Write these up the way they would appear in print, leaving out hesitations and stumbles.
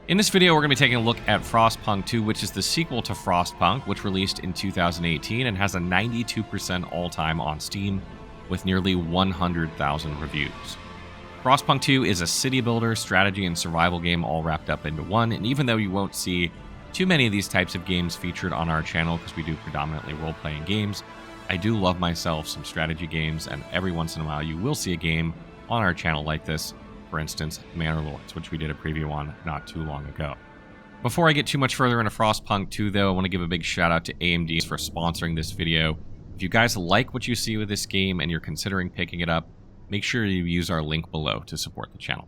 In this video, we're going to be taking a look at Frostpunk 2, which is the sequel to Frostpunk, which released in 2018 and has a 92% all-time on Steam with nearly 100,000 reviews. Frostpunk 2 is a city builder, strategy, and survival game all wrapped up into one, and even though you won't see too many of these types of games featured on our channel because we do predominantly role-playing games, I do love myself some strategy games, and every once in a while you will see a game on our channel like this. For instance, Manor Lords, which we did a preview on not too long ago. Before I get too much further into Frostpunk 2, though, I want to give a big shout out to AMD for sponsoring this video. If you guys like what you see with this game and you're considering picking it up, make sure you use our link below to support the channel.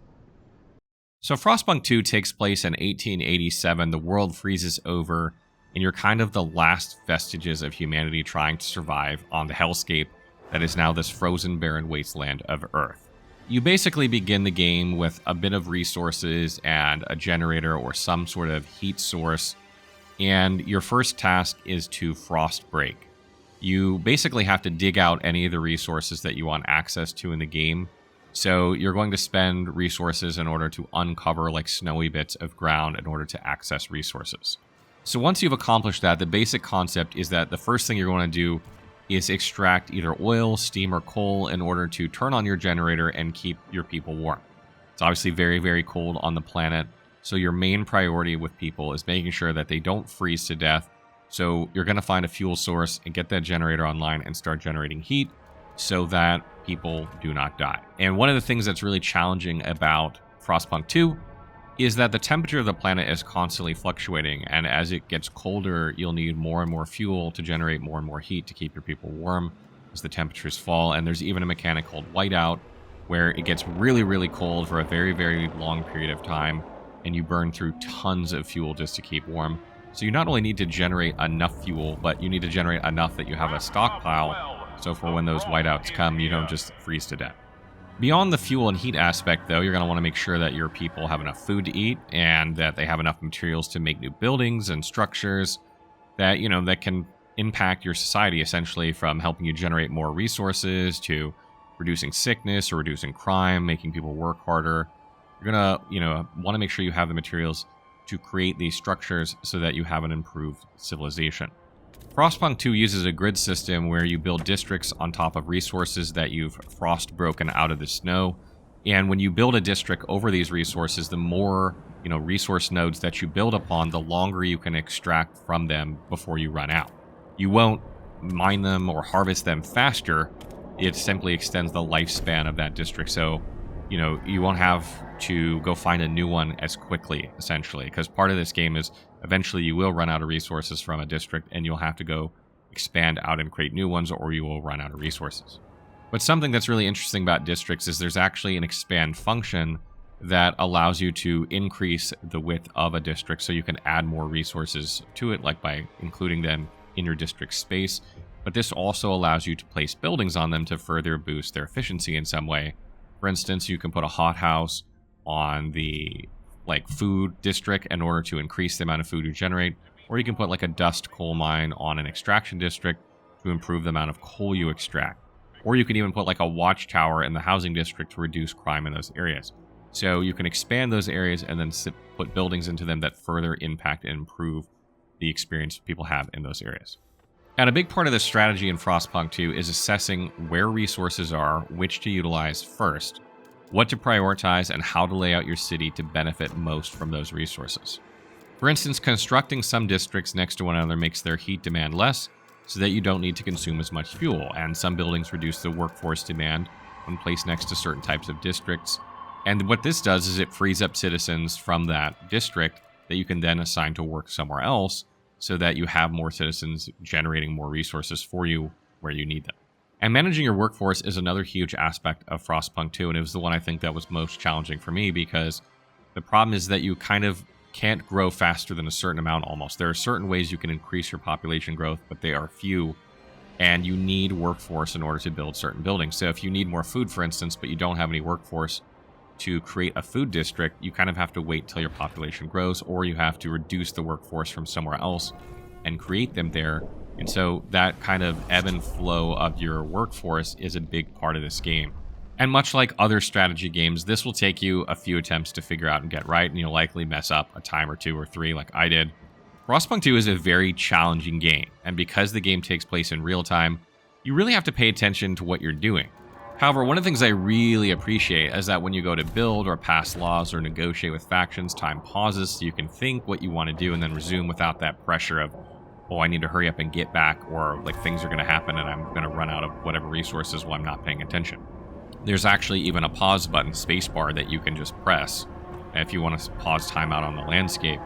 So Frostpunk 2 takes place in 1887, the world freezes over, and you're kind of the last vestiges of humanity trying to survive on the hellscape that is now this frozen, barren wasteland of Earth. You basically begin the game with a bit of resources and a generator or some sort of heat source, and your first task is to frost break. You basically have to dig out any of the resources that you want access to in the game, so you're going to spend resources in order to uncover like snowy bits of ground in order to access resources. So once you've accomplished that, the basic concept is that the first thing you're going to do is extract either oil, steam, or coal in order to turn on your generator and keep your people warm. It's obviously very, very cold on the planet, so your main priority with people is making sure that they don't freeze to death. So you're going to find a fuel source and get that generator online and start generating heat so that people do not die. And one of the things that's really challenging about Frostpunk 2 is that the temperature of the planet is constantly fluctuating, and as it gets colder, you'll need more and more fuel to generate more and more heat to keep your people warm as the temperatures fall. And there's even a mechanic called whiteout, where it gets really, really cold for a very, very long period of time, and you burn through tons of fuel just to keep warm. So you not only need to generate enough fuel, but you need to generate enough that you have a stockpile, so for when those whiteouts come, you don't just freeze to death. Beyond the fuel and heat aspect, though, you're going to want to make sure that your people have enough food to eat and that they have enough materials to make new buildings and structures that, that can impact your society, essentially, from helping you generate more resources to reducing sickness or reducing crime, making people work harder. You're going to, want to make sure you have the materials to create these structures so that you have an improved civilization. Frostpunk 2 uses a grid system where you build districts on top of resources that you've frost broken out of the snow. And when you build a district over these resources, the more, resource nodes that you build upon, the longer you can extract from them before you run out. You won't mine them or harvest them faster. It simply extends the lifespan of that district. So, you won't have to go find a new one as quickly, essentially, because part of this game is eventually you will run out of resources from a district and you'll have to go expand out and create new ones, or you will run out of resources. But something that's really interesting about districts is there's actually an expand function that allows you to increase the width of a district so you can add more resources to it, like by including them in your district space. But this also allows you to place buildings on them to further boost their efficiency in some way. For instance, you can put a hothouse on the food district in order to increase the amount of food you generate, or you can put like a dust coal mine on an extraction district to improve the amount of coal you extract. Or you can even put like a watchtower in the housing district to reduce crime in those areas. So you can expand those areas and then put buildings into them that further impact and improve the experience people have in those areas. And a big part of the strategy in Frostpunk 2 is assessing where resources are, which to utilize first, what to prioritize, and how to lay out your city to benefit most from those resources. For instance, constructing some districts next to one another makes their heat demand less, so that you don't need to consume as much fuel, and some buildings reduce the workforce demand when placed next to certain types of districts. And what this does is it frees up citizens from that district that you can then assign to work somewhere else, so that you have more citizens generating more resources for you where you need them. And managing your workforce is another huge aspect of Frostpunk 2, and it was the one I think that was most challenging for me, because the problem is that you kind of can't grow faster than a certain amount almost. There are certain ways you can increase your population growth, but they are few, and you need workforce in order to build certain buildings. So if you need more food, for instance, but you don't have any workforce to create a food district, you kind of have to wait till your population grows, or you have to reduce the workforce from somewhere else and create them there. And so that kind of ebb and flow of your workforce is a big part of this game. And much like other strategy games, this will take you a few attempts to figure out and get right, and you'll likely mess up a time or two or three like I did. Frostpunk 2 is a very challenging game, and because the game takes place in real time, you really have to pay attention to what you're doing. However, one of the things I really appreciate is that when you go to build or pass laws or negotiate with factions, time pauses so you can think what you want to do and then resume without that pressure of, oh, I need to hurry up and get back, or like things are going to happen and I'm going to run out of whatever resources while I'm not paying attention. There's actually even a pause button, spacebar, that you can just press if you want to pause time out on the landscape.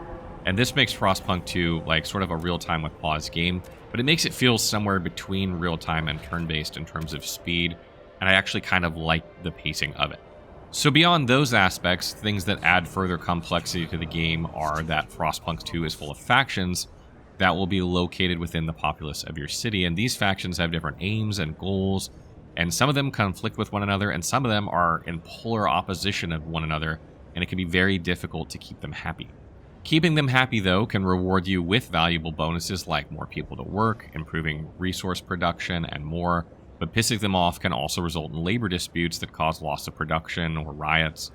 And this makes Frostpunk 2 like sort of a real-time with pause game, but it makes it feel somewhere between real-time and turn-based in terms of speed, and I actually kind of like the pacing of it. So beyond those aspects, things that add further complexity to the game are that Frostpunk 2 is full of factions that will be located within the populace of your city, and these factions have different aims and goals, and some of them conflict with one another, and some of them are in polar opposition of one another, and it can be very difficult to keep them happy. Keeping them happy, though, can reward you with valuable bonuses like more people to work, improving resource production, and more, but pissing them off can also result in labor disputes that cause loss of production or riots.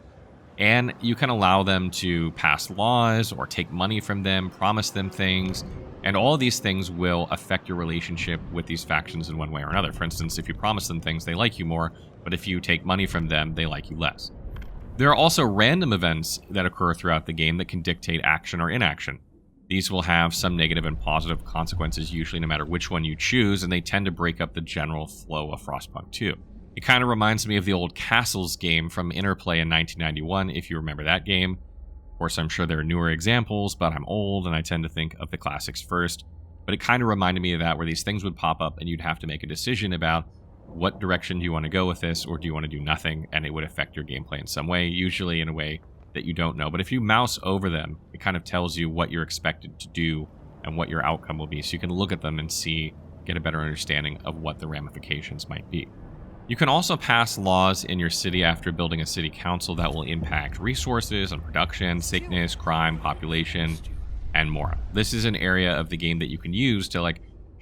And you can allow them to pass laws or take money from them, promise them things, and all of these things will affect your relationship with these factions in one way or another. For instance, if you promise them things, they like you more, but if you take money from them, they like you less. There are also random events that occur throughout the game that can dictate action or inaction. These will have some negative and positive consequences, usually no matter which one you choose, and they tend to break up the general flow of Frostpunk 2. It kind of reminds me of the old Castles game from Interplay in 1991, if you remember that game. Of course, I'm sure there are newer examples, but I'm old and I tend to think of the classics first. But it kind of reminded me of that, where these things would pop up and you'd have to make a decision about what direction do you want to go with this, or do you want to do nothing, and it would affect your gameplay in some way, usually in a way that you don't know. But if you mouse over them, it kind of tells you what you're expected to do and what your outcome will be, so you can look at them and get a better understanding of what the ramifications might be. You can also pass laws in your city after building a city council that will impact resources and production, sickness, crime, population, and more. This is an area of the game that you can use to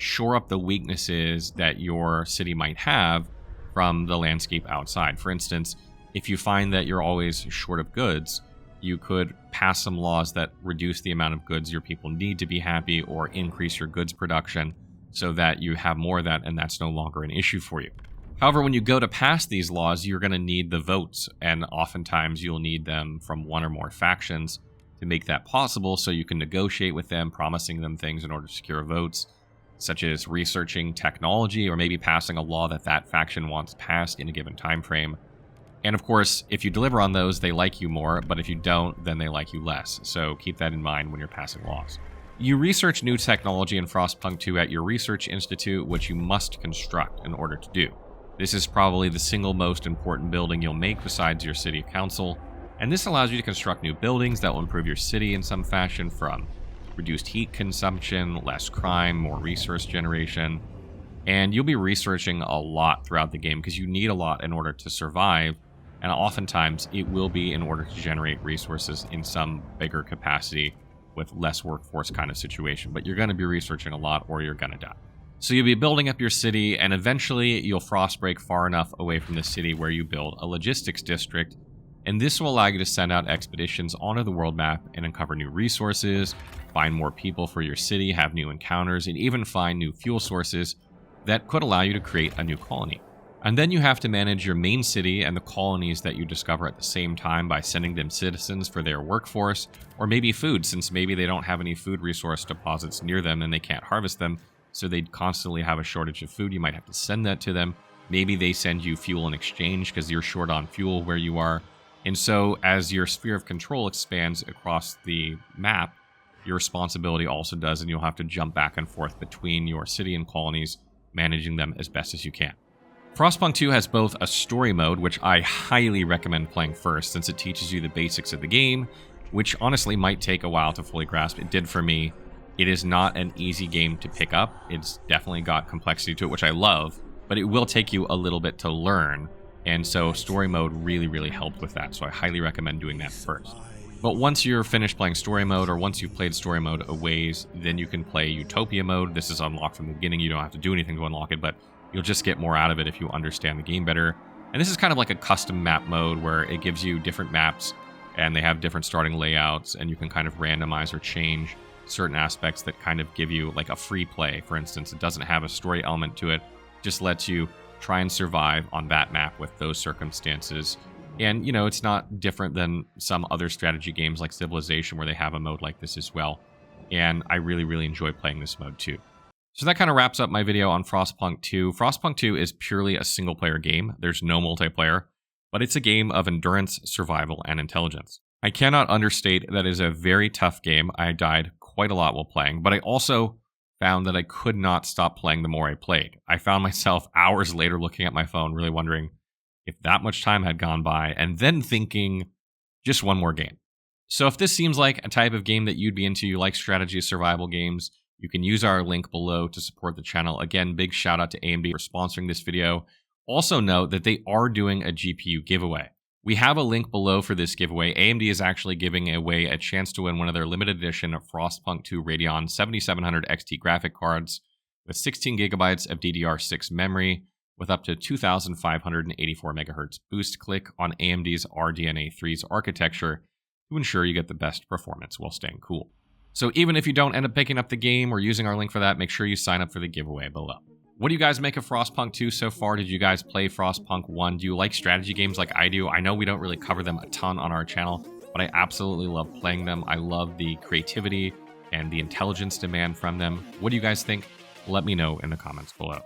shore up the weaknesses that your city might have from the landscape outside. For instance, if you find that you're always short of goods, you could pass some laws that reduce the amount of goods your people need to be happy, or increase your goods production so that you have more of that and that's no longer an issue for you. However, when you go to pass these laws, you're going to need the votes, and oftentimes you'll need them from one or more factions to make that possible, so you can negotiate with them, promising them things in order to secure votes, such as researching technology or maybe passing a law that faction wants passed in a given time frame. And of course, if you deliver on those, they like you more, but if you don't, then they like you less. So keep that in mind when you're passing laws. You research new technology in Frostpunk 2 at your research institute, which you must construct in order to do. This is probably the single most important building you'll make besides your city council, and this allows you to construct new buildings that will improve your city in some fashion, from reduced heat consumption, less crime, more resource generation. And you'll be researching a lot throughout the game because you need a lot in order to survive, and oftentimes it will be in order to generate resources in some bigger capacity with less workforce kind of situation. But you're going to be researching a lot or you're going to die. So you'll be building up your city, and eventually you'll frostbreak far enough away from the city where you build a logistics district, and this will allow you to send out expeditions onto the world map and uncover new resources, find more people for your city, have new encounters, and even find new fuel sources that could allow you to create a new colony. And then you have to manage your main city and the colonies that you discover at the same time by sending them citizens for their workforce, or maybe food, since maybe they don't have any food resource deposits near them and they can't harvest them, so they'd constantly have a shortage of food. You might have to send that to them. Maybe they send you fuel in exchange because you're short on fuel where you are. And so as your sphere of control expands across the map, your responsibility also does, and you'll have to jump back and forth between your city and colonies, managing them as best as you can. Frostpunk 2 has both a story mode, which I highly recommend playing first since it teaches you the basics of the game, which honestly might take a while to fully grasp. It did for me. It is not an easy game to pick up. It's definitely got complexity to it, which I love, but it will take you a little bit to learn. And so story mode really, really helped with that. So I highly recommend doing that first. But once you're finished playing story mode, or once you've played story mode a ways, then you can play Utopia mode. This is unlocked from the beginning. You don't have to do anything to unlock it, but you'll just get more out of it if you understand the game better. And this is kind of like a custom map mode where it gives you different maps and they have different starting layouts, and you can kind of randomize or change certain aspects that kind of give you like a free play. For instance, it doesn't have a story element to it, just lets you try and survive on that map with those circumstances. And, you know, it's not different than some other strategy games like Civilization where they have a mode like this as well. And I really, really enjoy playing this mode too. So that kind of wraps up my video on Frostpunk 2. Frostpunk 2 is purely a single-player game. There's no multiplayer, but it's a game of endurance, survival, and intelligence. I cannot understate that it is a very tough game. I died quite a lot while playing, but I also found that I could not stop playing the more I played. I found myself hours later looking at my phone, really wondering if that much time had gone by, and then thinking, just one more game. So if this seems like a type of game that you'd be into, you like strategy survival games, you can use our link below to support the channel. Again, big shout out to AMD for sponsoring this video. Also note that they are doing a GPU giveaway. We have a link below for this giveaway. AMD is actually giving away a chance to win one of their limited edition Frostpunk 2 Radeon 7700 XT graphic cards with 16 gigabytes of DDR6 memory with up to 2,584 megahertz boost. Click on AMD's RDNA 3's architecture to ensure you get the best performance while staying cool. So even if you don't end up picking up the game or using our link for that, make sure you sign up for the giveaway below. What do you guys make of Frostpunk 2 so far? Did you guys play Frostpunk 1? Do you like strategy games like I do? I know we don't really cover them a ton on our channel, but I absolutely love playing them. I love the creativity and the intelligence demand from them. What do you guys think? Let me know in the comments below.